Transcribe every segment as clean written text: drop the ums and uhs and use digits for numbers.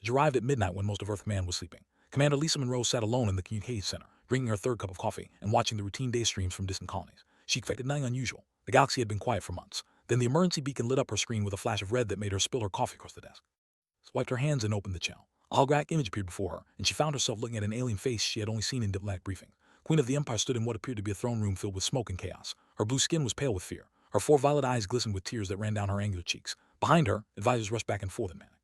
It arrived at midnight when most of Earth Command was sleeping. Commander Lisa Monroe sat alone in the communications center, drinking her third cup of coffee and watching the routine day streams from distant colonies. She expected nothing unusual. The galaxy had been quiet for months. Then the emergency beacon lit up her screen with a flash of red that made her spill her coffee across the desk. Swiped her hands and opened the channel. A holographic image appeared before her, and she found herself looking at an alien face she had only seen in diplomatic briefings. Queen of the Empire stood in what appeared to be a throne room filled with smoke and chaos. Her blue skin was pale with fear. Her four violet eyes glistened with tears that ran down her angular cheeks. Behind her, advisors rushed back and forth in panic.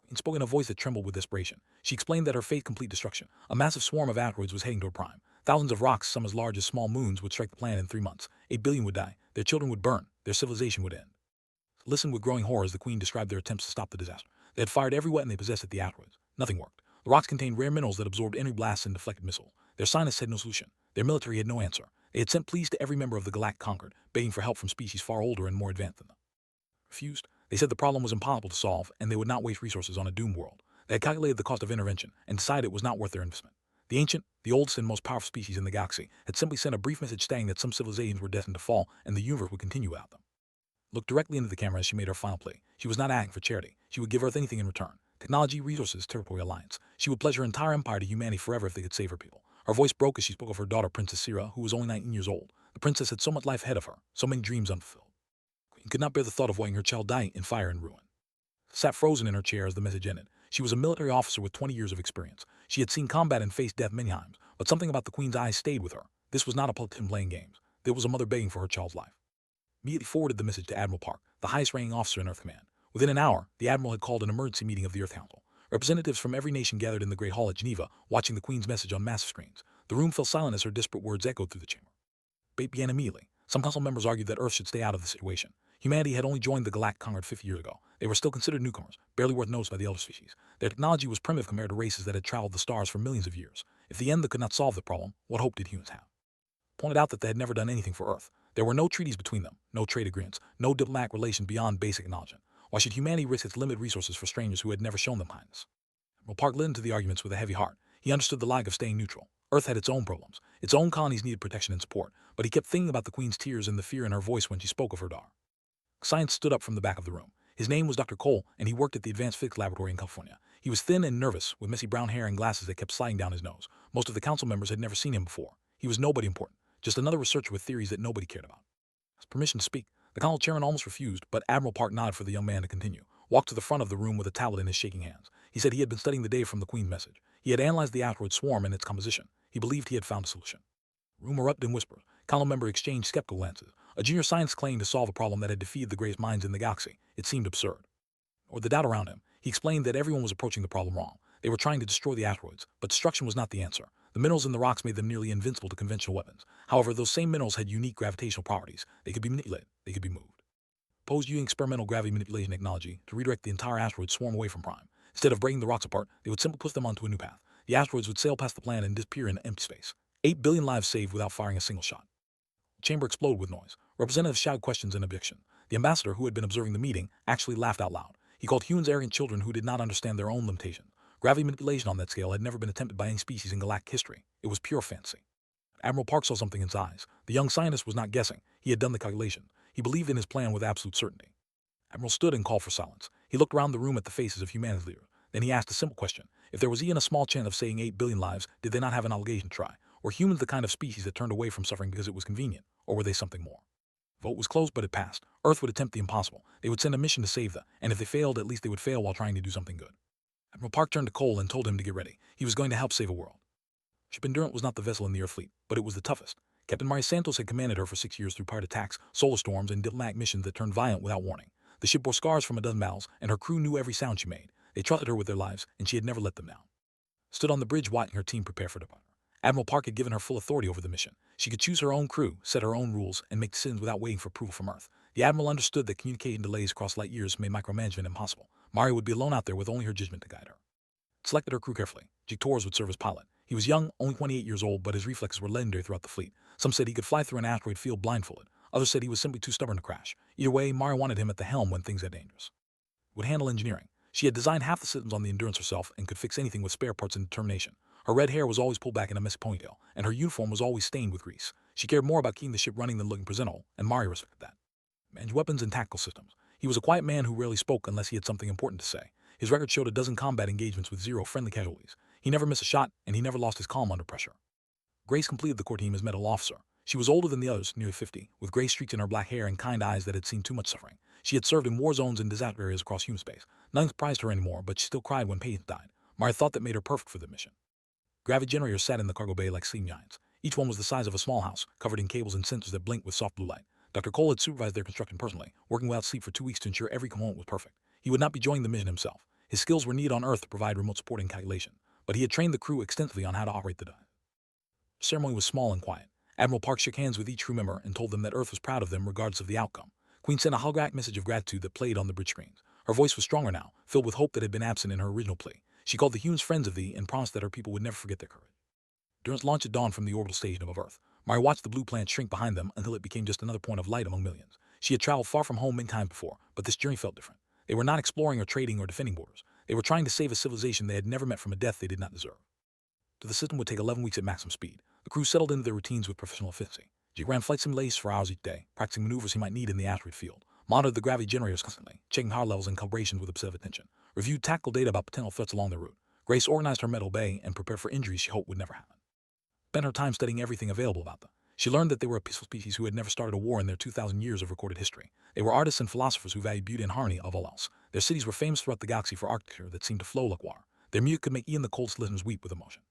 Queen spoke in a voice that trembled with desperation. She explained that her fate complete destruction. A massive swarm of asteroids was heading toward Prime. Thousands of rocks, some as large as small moons, would strike the planet in 3 months. 8 billion would die. Their children would burn. Their civilization would end. Listened with growing horror as the Queen described their attempts to stop the disaster. They had fired every weapon they possessed at the asteroids. Nothing worked. The rocks contained rare minerals that absorbed energy blasts and deflected missiles. Their scientists had no solution. Their military had no answer. They had sent pleas to every member of the Galactic Concord, begging for help from species far older and more advanced than them. Refused. They said the problem was impossible to solve, and they would not waste resources on a doomed world. They had calculated the cost of intervention and decided it was not worth their investment. The ancient, the oldest and most powerful species in the galaxy had simply sent a brief message stating that some civilizations were destined to fall and the universe would continue without them. Looked directly into the camera as she made her final plea. She was not acting for charity. She would give Earth anything in return. Technology, resources, territorial alliance. She would pledge her entire empire to humanity forever if they could save her people. Her voice broke as she spoke of her daughter, Princess Sira, who was only 19 years old. The princess had so much life ahead of her, so many dreams unfulfilled. Queen could not bear the thought of watching her child die in fire and ruin. Sat frozen in her chair as the message ended. She was a military officer with 20 years of experience. She had seen combat and faced death many times, but something about the Queen's eyes stayed with her. This was not a politician playing games. There was a mother begging for her child's life. Immediately forwarded the message to Admiral Park, the highest-ranking officer in Earth Command. Within an hour, the Admiral had called an emergency meeting of the Earth Council. Representatives from every nation gathered in the Great Hall at Geneva, watching the Queen's message on massive screens. The room fell silent as her disparate words echoed through the chamber. Debate began immediately. Some council members argued that Earth should stay out of the situation. Humanity had only joined the Galactic Concord 50 years ago. They were still considered newcomers, barely worth notice by the elder species. Their technology was primitive compared to races that had traveled the stars for millions of years. If the Enda could not solve the problem, what hope did humans have? Pointed out that they had never done anything for Earth. There were no treaties between them, no trade agreements, no diplomatic relations beyond basic acknowledgement. Why should humanity risk its limited resources for strangers who had never shown them kindness? Admiral Park led into the arguments with a heavy heart. He understood the logic of staying neutral. Earth had its own problems. Its own colonies needed protection and support, but he kept thinking about the Queen's tears and the fear in her voice when she spoke of her daughter. Science stood up from the back of the room. His name was Dr. Cole, and he worked at the Advanced Physics Laboratory in California. He was thin and nervous, with messy brown hair and glasses that kept sliding down his nose. Most of the council members had never seen him before. He was nobody important, just another researcher with theories that nobody cared about. His permission to speak. The council chairman almost refused, but Admiral Park nodded for the young man to continue. Walked to the front of the room with a tablet in his shaking hands. He said he had been studying the day from the Queen's message. He had analyzed the asteroid swarm and its composition. He believed he had found a solution. Room erupted in whispers. Council member exchanged skeptical glances. A junior scientist claimed to solve a problem that had defeated the greatest minds in the galaxy. It seemed absurd. Or the doubt around him. He explained that everyone was approaching the problem wrong. They were trying to destroy the asteroids, but destruction was not the answer. The minerals in the rocks made them nearly invincible to conventional weapons. However, those same minerals had unique gravitational properties. They could be manipulated. They could be moved. Proposed using experimental gravity manipulation technology to redirect the entire asteroid swarm away from Prime. Instead of breaking the rocks apart, they would simply push them onto a new path. The asteroids would sail past the planet and disappear in empty space. 8 billion lives saved without firing a single shot. The chamber exploded with noise. Representatives shouted questions and objections. The ambassador, who had been observing the meeting, actually laughed out loud. He called humans arrogant children who did not understand their own limitations. Gravity manipulation on that scale had never been attempted by any species in galactic history. It was pure fantasy. Admiral Park saw something in his eyes. The young scientist was not guessing. He had done the calculation. He believed in his plan with absolute certainty. Admiral stood and called for silence. He looked around the room at the faces of humanity's leaders. Then he asked a simple question. If there was even a small chance of saving 8 billion lives, did they not have an obligation to try? Were humans the kind of species that turned away from suffering because it was convenient? Or were they something more? Vote was closed, but it passed. Earth would attempt the impossible. They would send a mission to save them, and if they failed, at least they would fail while trying to do something good. Admiral Park turned to Cole and told him to get ready. He was going to help save a world. Ship Endurance was not the vessel in the Earth fleet, but it was the toughest. Captain Maria Santos had commanded her for 6 years through pirate attacks, solar storms, and diplomatic missions that turned violent without warning. The ship bore scars from a dozen battles, and her crew knew every sound she made. They trusted her with their lives, and she had never let them down. Stood on the bridge watching her team prepare for departure. Admiral Park had given her full authority over the mission. She could choose her own crew, set her own rules, and make decisions without waiting for approval from Earth. The Admiral understood that communication delays across light years made micromanagement impossible. Maria would be alone out there with only her judgment to guide her. Selected her crew carefully. Jake Torres would serve as pilot. He was young, only 28 years old, but his reflexes were legendary throughout the fleet. Some said he could fly through an asteroid field blindfolded. Others said he was simply too stubborn to crash. Either way, Maria wanted him at the helm when things got dangerous. Would handle engineering. She had designed half the systems on the Endurance herself and could fix anything with spare parts and determination. Her red hair was always pulled back in a messy ponytail, and her uniform was always stained with grease. She cared more about keeping the ship running than looking presentable, and Maria respected that. Managed weapons and tactical systems. He was a quiet man who rarely spoke unless he had something important to say. His record showed a dozen combat engagements with 0 friendly casualties. He never missed a shot, and he never lost his calm under pressure. Grace completed the core team as medal officer. She was older than the others, nearly 50, with gray streaks in her black hair and kind eyes that had seen too much suffering. She had served in war zones and disaster areas across human space. Nothing surprised her anymore, but she still cried when patients died. Mari thought that made her perfect for the mission. Gravity generators sat in the cargo bay like sleeping giants. Each one was the size of a small house, covered in cables and sensors that blinked with soft blue light. Dr. Cole had supervised their construction personally, working without sleep for 2 weeks to ensure every component was perfect. He would not be joining the mission himself. His skills were needed on Earth to provide remote support and calculation, but he had trained the crew extensively on how to operate the device. The ceremony was small and quiet. Admiral Park shook hands with each crew member and told them that Earth was proud of them regardless of the outcome. Queen sent a holographic message of gratitude that played on the bridge screens. Her voice was stronger now, filled with hope that had been absent in her original plea. She called the humans friends of thee and promised that her people would never forget their courage. During its launch at dawn from the orbital station above Earth, Mari watched the blue planet shrink behind them until it became just another point of light among millions. She had traveled far from home many times before, but this journey felt different. They were not exploring or trading or defending borders. They were trying to save a civilization they had never met from a death they did not deserve. The system would take 11 weeks at maximum speed. The crew settled into their routines with professional efficiency. Jake ran flight simulations for hours each day, practicing maneuvers he might need in the asteroid field, monitored the gravity generators constantly, checking power levels and calibrations with obsessive attention, reviewed tactical data about potential threats along their route. Grace organized her metal bay and prepared for injuries she hoped would never happen. Spent her time studying everything available about them. She learned that they were a peaceful species who had never started a war in their 2,000 years of recorded history. They were artists and philosophers who valued beauty and harmony above all else. Their cities were famous throughout the galaxy for architecture that seemed to flow like water. Their music could make even the coldest listeners weep with emotion.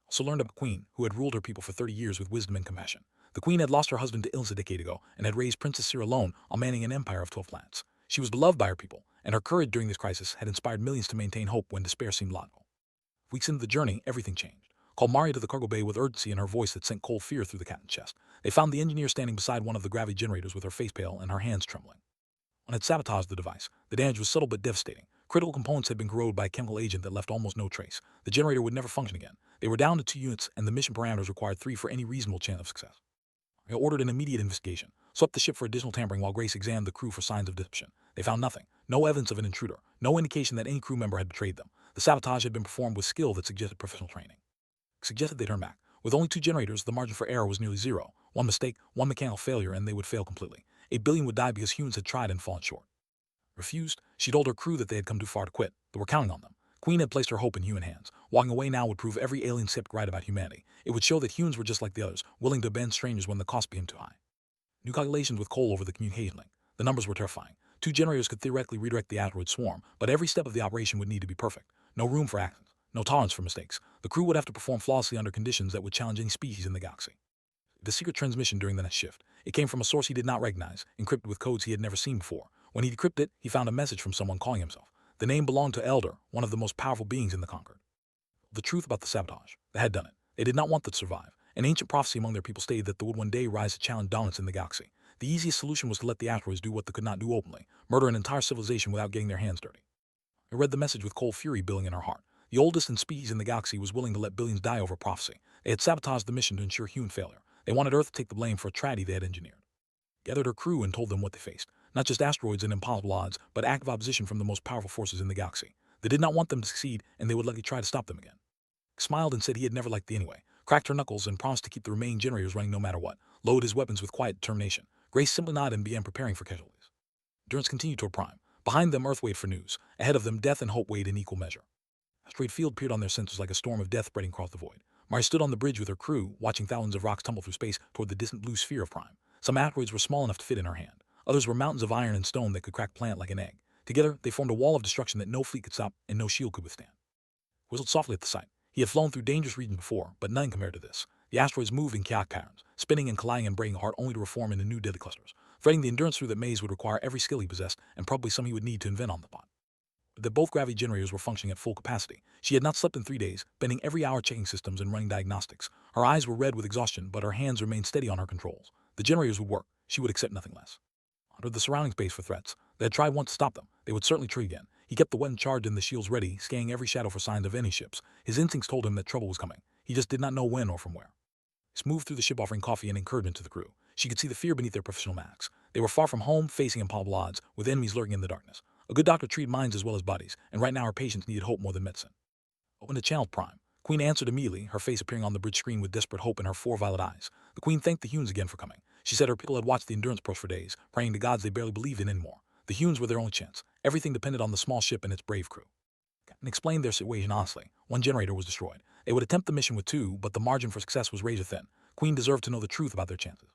Also learned about the Queen, who had ruled her people for 30 years with wisdom and compassion. The Queen had lost her husband to illness a decade ago and had raised Princess Sira alone on manning an empire of 12 planets. She was beloved by her people, and her courage during this crisis had inspired millions to maintain hope when despair seemed logical. Weeks into the journey, everything changed. Called Mari to the cargo bay with urgency in her voice that sent cold fear through the captain's chest. They found the engineer standing beside one of the gravity generators with her face pale and her hands trembling. One had sabotaged the device. The damage was subtle but devastating. Critical components had been corroded by a chemical agent that left almost no trace. The generator would never function again. They were down to 2 units, and the mission parameters required 3 for any reasonable chance of success. They ordered an immediate investigation, swept the ship for additional tampering while Grace examined the crew for signs of deception. They found nothing. No evidence of an intruder. No indication that any crew member had betrayed them. The sabotage had been performed with skill that suggested professional training. Suggested they turn back. With only 2 generators, the margin for error was nearly 0. One mistake, one mechanical failure, and they would fail completely. 8 billion would die because humans had tried and fallen short. Refused, she told her crew that they had come too far to quit, but were counting on them. Queen had placed her hope in human hands. Walking away now would prove every alien skeptic right about humanity. It would show that humans were just like the others, willing to bend strangers when the cost became too high. New calculations with Cole over the communication link. The numbers were terrifying. 2 generators could theoretically redirect the asteroid swarm, but every step of the operation would need to be perfect. No room for accidents. No tolerance for mistakes. The crew would have to perform flawlessly under conditions that would challenge any species in the galaxy. The secret transmission during the next shift. It came from a source he did not recognize, encrypted with codes he had never seen before. When he decrypted it, he found a message from someone calling himself. The name belonged to Elder, one of the most powerful beings in the Conquered. The truth about the sabotage. They had done it. They did not want them to survive. An ancient prophecy among their people stated that they would one day rise to challenge dominance in the galaxy. The easiest solution was to let the asteroids do what they could not do openly, murder an entire civilization without getting their hands dirty. I read the message with cold fury building in her heart. The oldest species in the galaxy was willing to let billions die over prophecy. They had sabotaged the mission to ensure human failure. They wanted Earth to take the blame for a tragedy they had engineered. Gathered her crew and told them what they faced. Not just asteroids and impossible odds, but active opposition from the most powerful forces in the galaxy. They did not want them to succeed, and they would likely try to stop them again. Smiled and said he had never liked the anyway. Cracked her knuckles and promised to keep the remaining generators running no matter what. Loaded his weapons with quiet determination. Grace simply nodded and began preparing for casualties. Endurance continued toward Prime. Behind them, Earth waited for news. Ahead of them, death and hope weighed in equal measure. Asteroid field appeared on their sensors like a storm of death spreading across the void. Mari stood on the bridge with her crew, watching thousands of rocks tumble through space toward the distant blue sphere of Prime. Some asteroids were small enough to fit in her hand. Others were mountains of iron and stone that could crack a planet like an egg. Together, they formed a wall of destruction that no fleet could stop and no shield could withstand. Whistled softly at the sight. He had flown through dangerous regions before, but none compared to this. The asteroids moved in chaotic patterns, spinning and colliding and breaking apart only to reform into new deadly clusters. Threading the endurance through that maze would require every skill he possessed, and probably some he would need to invent on the spot. That both gravity generators were functioning at full capacity. She had not slept in 3 days, bending every hour checking systems and running diagnostics. Her eyes were red with exhaustion, but her hands remained steady on her controls. The generators would work. She would accept nothing less. Under the surrounding space for threats. They had tried once to stop them. They would certainly try again. He kept the weapon charged and the shields ready, scanning every shadow for signs of any ships. His instincts told him that trouble was coming. He just did not know when or from where. He moved through the ship offering coffee and encouragement to the crew. She could see the fear beneath their professional masks. They were far from home, facing improbable odds, with enemies lurking in the darkness. A good doctor treated minds as well as bodies, and right now her patients needed hope more than medicine. Opened a channel Prime. Queen answered immediately, her face appearing on the bridge screen with desperate hope in her 4 violet eyes. The Queen thanked the humans again for coming. She said her people had watched the endurance approach for days, praying to gods they barely believed in anymore. The humans were their only chance. Everything depended on the small ship and its brave crew. and explained their situation honestly. One generator was destroyed. They would attempt the mission with two, but the margin for success was razor thin. Queen deserved to know the truth about their chances.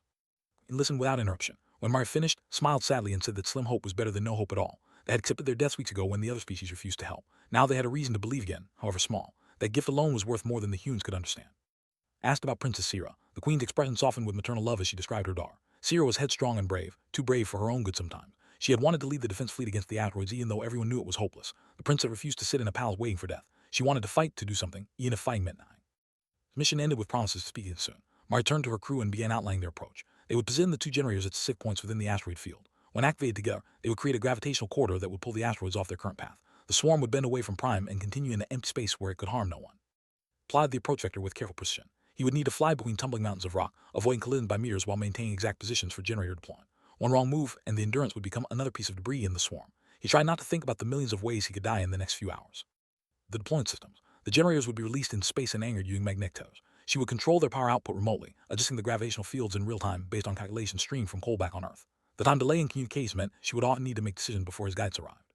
And listened without interruption. When Mari finished, smiled sadly and said that slim hope was better than no hope at all. They had accepted their deaths weeks ago when the other species refused to help. Now they had a reason to believe again, however small. That gift alone was worth more than the humans could understand. Asked about Princess Sierra, the queen's expression softened with maternal love as she described her daughter. Sierra was headstrong and brave, too brave for her own good sometimes. She had wanted to lead the defense fleet against the asteroids even though everyone knew it was hopeless. The prince had refused to sit in a palace waiting for death. She wanted to fight, to do something, even if fighting meant dying. The mission ended with promises to speak again soon. Mari turned to her crew and began outlining their approach. They would position the two generators at specific points within the asteroid field. When activated together, they would create a gravitational corridor that would pull the asteroids off their current path. The swarm would bend away from Prime and continue into empty space where it could harm no one. Plotted the approach vector with careful precision. He would need to fly between tumbling mountains of rock, avoiding collisions by meteors while maintaining exact positions for generator deployment. One wrong move, and the Endurance would become another piece of debris in the swarm. He tried not to think about the millions of ways he could die in the next few hours. The deployment systems. The generators would be released in space and anchored using magnetic tethers. She would control their power output remotely, adjusting the gravitational fields in real time based on calculations streamed from coal back on Earth. The time delay in communication meant she would often need to make decisions before his guides arrived.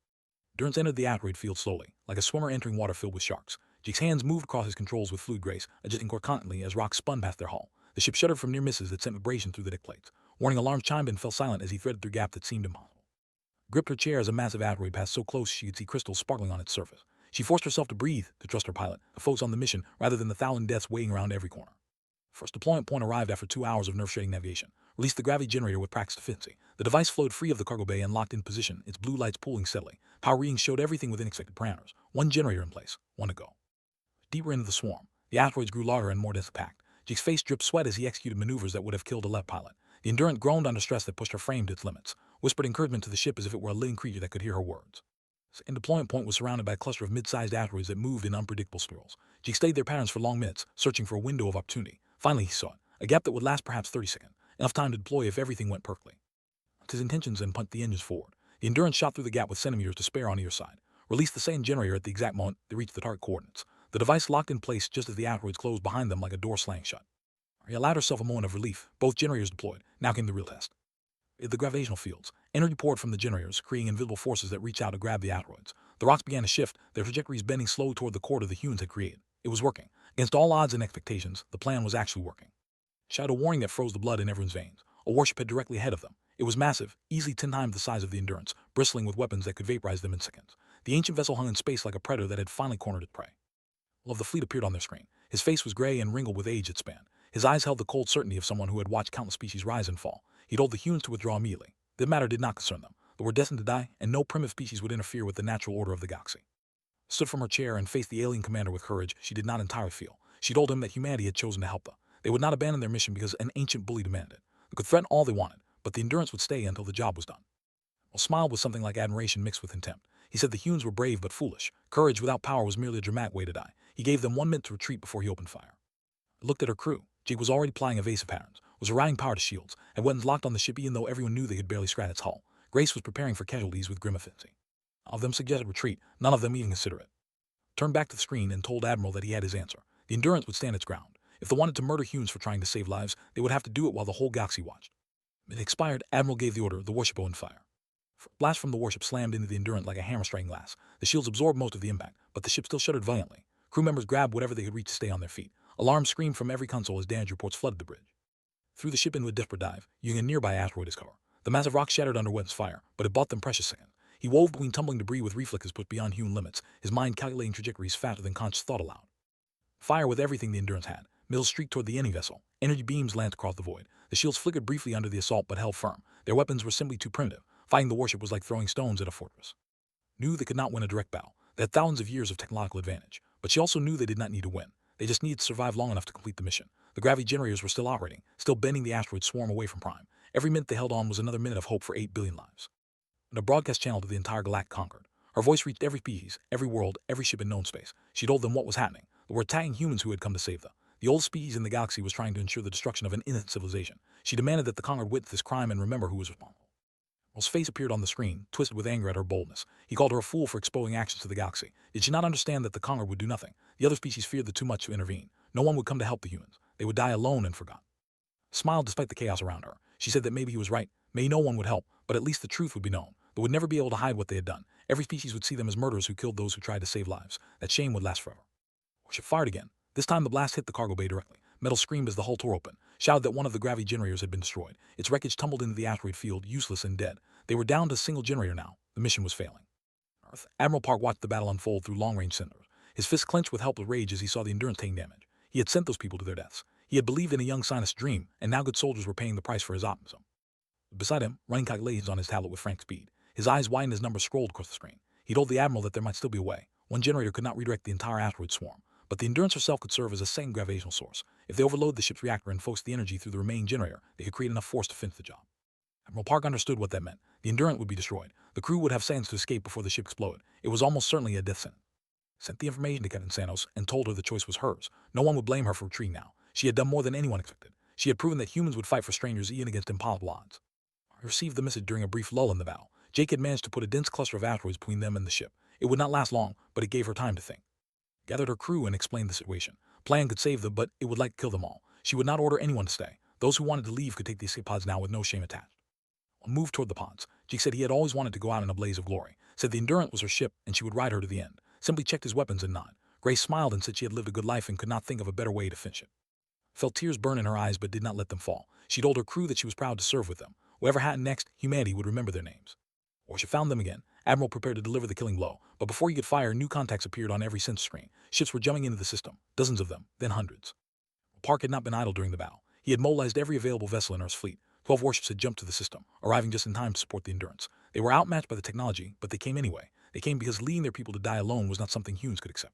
Durance entered the asteroid field slowly, like a swimmer entering water filled with sharks. Jake's hands moved across his controls with fluid grace, adjusting constantly as rocks spun past their hull. The ship shuddered from near misses that sent vibration through the deck plates. Warning alarms chimed and fell silent as he threaded through a gap that seemed impossible. Gripped her chair as a massive asteroid passed so close she could see crystals sparkling on its surface. She forced herself to breathe, to trust her pilot, to focus on the mission rather than the thousand deaths waiting around every corner. First deployment point arrived after 2 hours of nerve-shaking navigation. Released the gravity generator with practiced efficiency. The device flowed free of the cargo bay and locked in position, its blue lights pooling steadily. Power readings showed everything within expected parameters. One generator in place, one to go. Deeper into the swarm, the asteroids grew larger and more densely packed. Jake's face dripped sweat as he executed maneuvers that would have killed a left pilot. The Endurance groaned under stress that pushed her frame to its limits, whispered encouragement to the ship as if it were a living creature that could hear her words. The deployment point was surrounded by a cluster of mid-sized asteroids that moved in unpredictable spirals. Jake studied their patterns for long minutes, searching for a window of opportunity. Finally he saw it, a gap that would last perhaps 30 seconds, enough time to deploy if everything went perfectly. His intentions and pumped the engines forward. The Endurance shot through the gap with centimeters to spare on either side. Released the second generator at the exact moment they reached the target coordinates. The device locked in place just as the asteroids closed behind them like a door slang shut. He allowed herself a moment of relief. Both generators deployed. Now came the real test. The gravitational fields. Energy poured from the generators, creating invisible forces that reached out to grab the asteroids. The rocks began to shift, their trajectories bending slow toward the corridor the humans had created. It was working. Against all odds and expectations, the plan was actually working. Shouted a warning that froze the blood in everyone's veins. A warship had directly ahead of them. It was massive, easily 10 times the size of the Endurance, bristling with weapons that could vaporize them in seconds. The ancient vessel hung in space like a predator that had finally cornered its prey. Well, the fleet appeared on their screen. His face was gray and wrinkled with age it spanned. His eyes held the cold certainty of someone who had watched countless species rise and fall. He told the humans to withdraw immediately. The matter did not concern them. They were destined to die, and no primitive species would interfere with the natural order of the galaxy. Stood from her chair and faced the alien commander with courage she did not entirely feel. She told him that humanity had chosen to help them. They would not abandon their mission because an ancient bully demanded it. They could threaten all they wanted, but the Endurance would stay until the job was done. Well, smiled with something like admiration mixed with contempt. He said the humans were brave but foolish. Courage without power was merely a dramatic way to die. He gave them 1 minute to retreat before he opened fire. Looked at her crew. Jake was already applying evasive patterns, was routing power to shields, and weapons locked on the ship even though everyone knew they could barely scratch its hull. Grace was preparing for casualties with grim efficiency. All of them suggested retreat, none of them even considered it. Turned back to the screen and told Admiral that he had his answer. The Endurance would stand its ground. If they wanted to murder humans for trying to save lives, they would have to do it while the whole galaxy watched. It expired, Admiral gave the order, the warship opened fire. Blast from the warship slammed into the Endurance like a hammer striking glass. The shields absorbed most of the impact, but the ship still shuddered violently. Crew members grabbed whatever they could reach to stay on their feet. Alarms screamed from every console as damage reports flooded the bridge. Threw the ship into a desperate dive, using a nearby asteroid as cover. The massive rock shattered under weapons fire, but it bought them precious seconds. He wove between tumbling debris with reflexes put beyond human limits, his mind calculating trajectories faster than conscious thought allowed. Fire with everything the Endurance had. Missiles streaked toward the enemy vessel. Energy beams lanced across the void. The shields flickered briefly under the assault but held firm. Their weapons were simply too primitive. Fighting the warship was like throwing stones at a fortress. Knew they could not win a direct battle. They had thousands of years of technological advantage. But she also knew they did not need to win. They just needed to survive long enough to complete the mission. The gravity generators were still operating, still bending the asteroid swarm away from Prime. Every minute they held on was another minute of hope for 8 billion lives. And a broadcast channel to the entire galactic conquered. Her voice reached every species, every world, every ship in known space. She told them what was happening. They were attacking humans who had come to save them. The oldest species in the galaxy was trying to ensure the destruction of an innocent civilization. She demanded that the conquered witness this crime and remember who was responsible. His face appeared on the screen, twisted with anger at her boldness. He called her a fool for exposing actions to the galaxy. Did she not understand that the conquered would do nothing? The other species feared the too much to intervene. No one would come to help the humans. They would die alone and forgotten. Smiled despite the chaos around her. She said that maybe he was right. Maybe no one would help, but at least the truth would be known. but would never be able to hide what they had done. Every species would see them as murderers who killed those who tried to save lives. That shame would last forever. Warship fired again. This time the blast hit the cargo bay directly. Metal screamed as the hull tore open, shouted that one of the gravity generators had been destroyed. Its wreckage tumbled into the asteroid field, useless and dead. They were down to a single generator now. The mission was failing. Earth. Admiral Park watched the battle unfold through long-range sensors. His fists clenched with helpless rage as he saw the Endurance taking damage. He had sent those people to their deaths. He had believed in a young scientist's dream, and now good soldiers were paying the price for his optimism. Beside him, running calculations on his tablet with frantic speed. His eyes widened as numbers scrolled across the screen. He told the Admiral that there might still be a way. One generator could not redirect the entire asteroid swarm, but the Endurance herself could serve as a second gravitational source. If they overload the ship's reactor and focus the energy through the remaining generator, they could create enough force to finish the job. Admiral Park understood what that meant. The Endurance would be destroyed. The crew would have seconds to escape before the ship exploded. It was almost certainly a death sentence. Sent the information to Captain Santos and told her the choice was hers. No one would blame her for retreating now. She had done more than anyone expected. She had proven that humans would fight for strangers even against impossible odds. I received the message during a brief lull in the battle. Jake had managed to put a dense cluster of asteroids between them and the ship. It would not last long, but it gave her time to think. Gathered her crew and explained the situation. Plan could save them, but it would like kill them all. She would not order anyone to stay. Those who wanted to leave could take the escape pods now with no shame attached. On move toward the pods, Jake said he had always wanted to go out in a blaze of glory. Said the Endurance was her ship and she would ride her to the end. Simply checked his weapons and nodded. Grace smiled and said she had lived a good life and could not think of a better way to finish it. Felt tears burn in her eyes but did not let them fall. She told her crew that she was proud to serve with them. Whatever happened next, humanity would remember their names. Warship found them again. Admiral prepared to deliver the killing blow, but before he could fire, new contacts appeared on every sensor screen. Ships were jumping into the system, dozens of them, then hundreds. Park had not been idle during the battle. He had mobilized every available vessel in Earth's fleet. 12 warships had jumped to the system, arriving just in time to support the Endurance. They were outmatched by the technology, but they came anyway. They came because leading their people to die alone was not something humans could accept.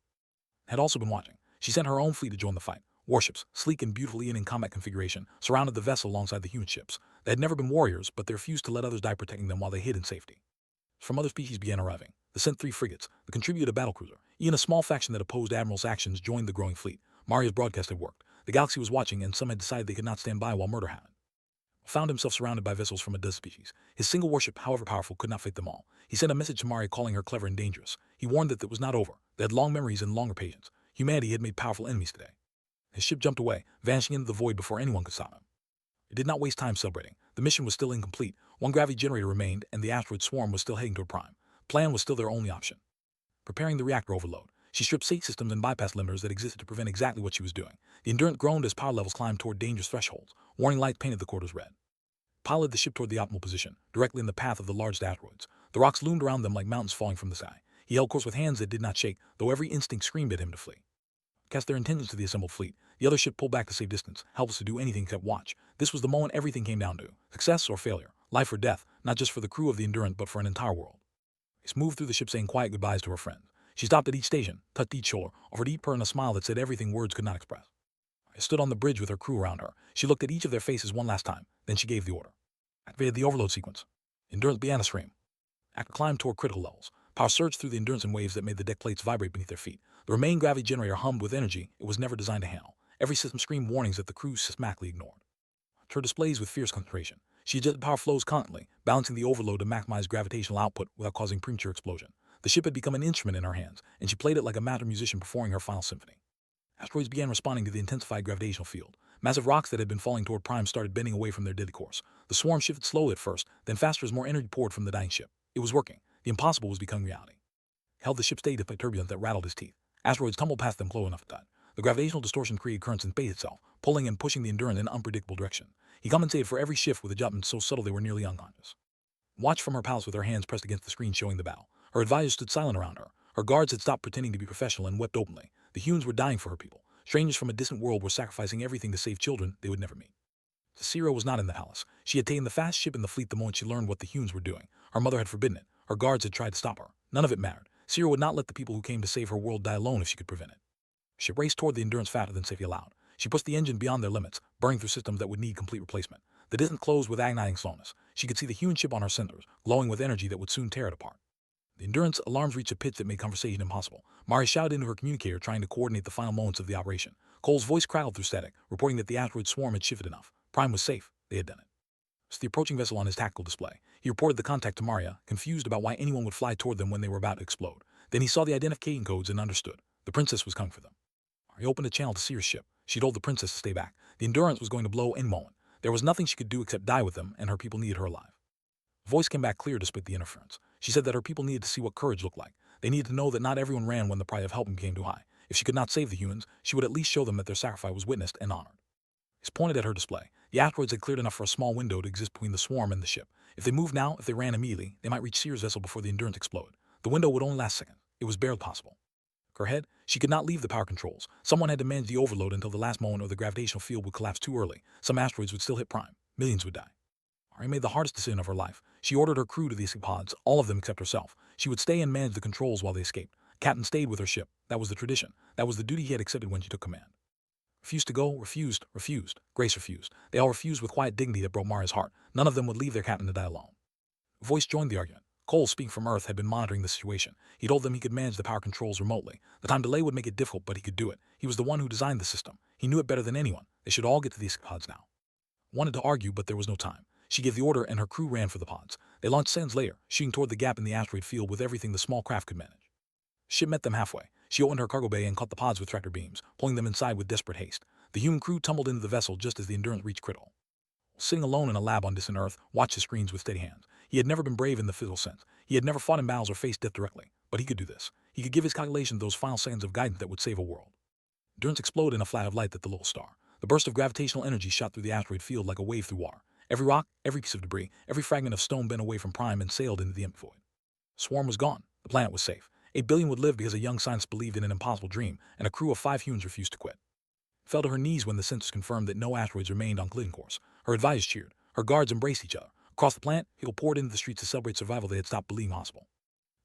Had also been watching. She sent her own fleet to join the fight. Warships, sleek and beautifully in combat configuration, surrounded the vessel alongside the human ships. They had never been warriors, but they refused to let others die protecting them while they hid in safety. From other species began arriving. They sent 3 frigates, the contributed battlecruiser. Even a small faction that opposed Admiral's actions joined the growing fleet. Maria's broadcast had worked. The galaxy was watching, and some had decided they could not stand by while murder happened. Found himself surrounded by vessels from a dozen species. His single warship, however powerful, could not fight them all. He sent a message to Maria calling her clever and dangerous. He warned that it was not over. They had long memories and longer patience. Humanity had made powerful enemies today. His ship jumped away, vanishing into the void before anyone could stop him. It did not waste time celebrating. The mission was still incomplete. One gravity generator remained, and the asteroid swarm was still heading toward Prime. Plan was still their only option. Preparing the reactor overload, she stripped safe systems and bypass limiters that existed to prevent exactly what she was doing. The Endurance groaned as power levels climbed toward dangerous thresholds. Warning lights painted the corridors red. Piloted the ship toward the optimal position, directly in the path of the largest asteroids. The rocks loomed around them like mountains falling from the sky. He held course with hands that did not shake, though every instinct screamed at him to flee. Cast their intentions to the assembled fleet. The other ship pulled back to save distance, helpless to do anything except watch. This was the moment everything came down to. Success or failure. Life or death, not just for the crew of the Endurance, but for an entire world. He moved through the ship saying quiet goodbyes to her friends. She stopped at each station, touched each shoulder, offered each person a smile that said everything words could not express. I stood on the bridge with her crew around her. She looked at each of their faces one last time, then she gave the order. Activated the overload sequence. Endurance began to stream. Actor climbed toward critical levels. Power surged through the Endurance in waves that made the deck plates vibrate beneath their feet. The remaining gravity generator hummed with energy it was never designed to handle. Every system screamed warnings that the crew systematically ignored. Her displays with fierce concentration. She adjusted power flows constantly, balancing the overload to maximize gravitational output without causing premature explosion. The ship had become an instrument in her hands, and she played it like a master musician performing her final symphony. Asteroids began responding to the intensified gravitational field. Massive rocks that had been falling toward Prime started bending away from their deadly course. The swarm shifted slowly at first, then faster as more energy poured from the dying ship. It was working. The impossible was becoming reality. Held the ship steady despite turbulence that rattled his teeth. Asteroids tumbled past them close enough to touch. The gravitational distortion created currents in space itself, pulling and pushing the Endurance in an unpredictable direction. He compensated for every shift with adjustments so subtle they were nearly unconscious. Watched from her palace with her hands pressed against the screen showing the battle. Her advisors stood silent around her. Her guards had stopped pretending to be professional and wept openly. The humans were dying for her people. Strangers from a distant world were sacrificing everything to save children they would never meet. Cicero was not in the palace. She had taken the fast ship in the fleet the moment she learned what the humans were doing. Her mother had forbidden it. Her guards had tried to stop her. None of it mattered. Cicero would not let the people who came to save her world die alone if she could prevent it. She raced toward the Endurance faster than safety allowed. She pushed the engine beyond their limits, burning through systems that would need complete replacement. The distance closed with agonizing slowness. She could see the human ship on her sensors, glowing with energy that would soon tear it apart. The Endurance alarms reached a pitch that made conversation impossible. Maria shouted into her communicator, trying to coordinate the final moments of the operation. Cole's voice crackled through static, reporting that the asteroid swarm had shifted enough. Prime was safe. They had done it. It's the approaching vessel on his tactical display. He reported the contact to Maria, confused about why anyone would fly toward them when they were about to explode. Then he saw the identification codes and understood. The princess was coming for them. Maria opened a channel to Seer's ship. She told the princess to stay back. The Endurance was going to blow any moment. There was nothing she could do except die with them, and her people needed her alive. The voice came back clear despite the interference. She said that her people needed to see what courage looked like. They needed to know that not everyone ran when the price of help became too high. If she could not save the humans, she would at least show them that their sacrifice was witnessed and honored. He pointed at her display. The asteroids had cleared enough for a small window to exist between the swarm and the ship. If they moved now, if they ran immediately, they might reach Sear's vessel before the Endurance exploded. The window would only last seconds. It was barely possible. Her head, she could not leave the power controls. Someone had to manage the overload until the last moment or the gravitational field would collapse too early. Some asteroids would still hit prime. Millions would die. Ari made the hardest decision of her life. She ordered her crew to the escape pods, all of them except herself. She would stay and manage the controls while they escaped. Captain stayed with her ship. That was the tradition. That was the duty he had accepted when she took command. Refused to go, refused. Grace refused. They all refused with quiet dignity that broke Maria's heart. None of them would leave their captain to die alone. A voice joined the argument. Cole, speaking from Earth, had been monitoring the situation. He told them he could manage the power controls remotely. The time delay would make it difficult, but he could do it. He was the one who designed the system. He knew it better than anyone. They should all get to the escape pods now. Wanted to argue, but there was no time. She gave the order and her crew ran for the pods. They launched seconds later, shooting toward the gap in the asteroid field with everything the small craft could manage. Ship met them halfway. She opened her cargo bay and caught the pods with tractor beams, pulling them inside with desperate haste. The human crew tumbled into the vessel just as the Endurance reached critical. Sitting alone in a lab on distant Earth, watched his screens with steady hands. He had never been brave in the physical sense. He had never fought in battles or faced death directly. But he could do this. He could give his calculations those final seconds of guidance that would save a world. Endurance exploded in a flash of light at the little star. The burst of gravitational energy shot through the asteroid field like a wave through water. Every rock, every piece of debris, every fragment of stone bent away from Prime and sailed into the empty void. Swarm was gone. The planet was safe. 8 billion would live because a young scientist believed in an impossible dream, and a crew of 5 humans refused to quit. Fell to her knees when the sensors confirmed that no asteroids remained on collision course. Her advisors cheered. Her guards embraced each other. Across the planet, people poured into the streets to celebrate survival they had stopped believing possible.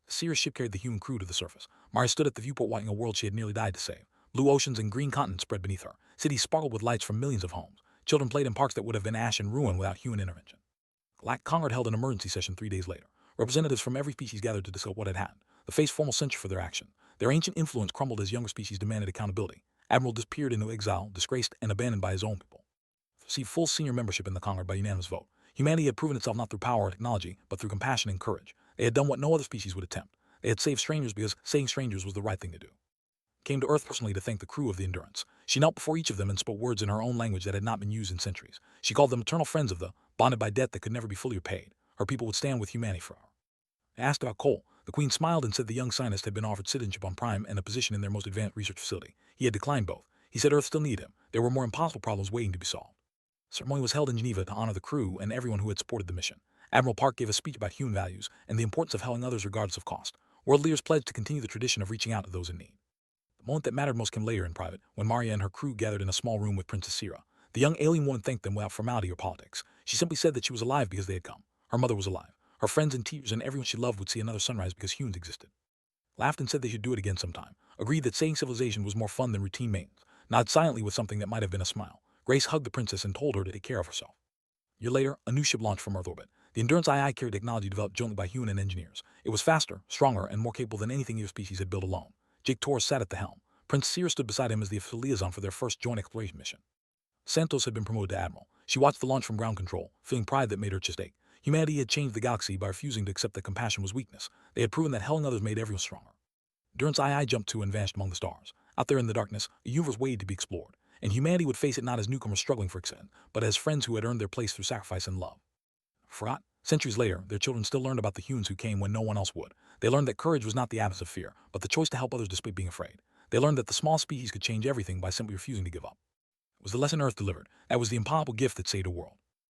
The Sears ship carried the human crew to the surface. Maria stood at the viewport watching a world she had nearly died to save. Blue oceans and green continents spread beneath her. Cities sparkled with lights from millions of homes. Children played in parks that would have been ash and ruin without human intervention. Galactic Congress held an emergency session 3 days later. Representatives from every species gathered to discuss what had happened. They faced formal censure for their action. Their ancient influence crumbled as younger species demanded accountability. Admiral disappeared into exile, disgraced and abandoned by his own people. Received full senior membership in the Congress by unanimous vote. Humanity had proven itself not through power or technology, but through compassion and courage. They had done what no other species would attempt. They had saved strangers because saving strangers was the right thing to do. Came to Earth personally to thank the crew of the Endurance. She knelt before each of them and spoke words in her own language that had not been used in centuries. She called them eternal friends of the, bonded by debt that could never be fully repaid. Her people would stand with humanity forever. They asked about Cole. The Queen smiled and said the young scientist had been offered citizenship on Prime and a position in their most advanced research facility. He had declined both. He said Earth still needed him. There were more impossible problems waiting to be solved. The ceremony was held in Geneva to honor the crew and everyone who had supported the mission. Admiral Park gave a speech about human values and the importance of helping others regardless of cost. World leaders pledged to continue the tradition of reaching out to those in need. The moment that mattered most came later in private, when Maria and her crew gathered in a small room with Princess Sira. The young alien woman thanked them without formality or politics. She simply said that she was alive because they had come. Her mother was alive. Her friends and teachers and everyone she loved would see another sunrise because humans existed. Laughed and said they should do it again sometime. Agreed that saving civilization was more fun than routine maintenance. Nodded silently with something that might have been a smile. Grace hugged the princess and told her to take care of herself. A year later, a new ship launched from Earth orbit. The Endurance II carried technology developed jointly by human and engineers. It was faster, stronger, and more capable than anything either species had built alone. Jake Torres sat at the helm. Prince Sear stood beside him as the official liaison for their first joint exploration mission. Santos had been promoted to admiral. She watched the launch from ground control, feeling pride that made her chest ache. Humanity had changed the galaxy by refusing to accept that compassion was weakness. They had proven that helping others made everyone stronger. Endurance II jumped to and vanished among the stars. Out there in the darkness, a universe waited to be explored, and humanity would face it not as newcomers struggling for existence, but as friends who had earned their place through sacrifice and love. Forgot? Centuries later, their children still learned about the humans who came when no one else would. They learned that courage was not the absence of fear, but the choice to help others despite being afraid. They learned that the small species could change everything by simply refusing to give up. It was the lesson Earth delivered. That was the impossible gift that saved a world.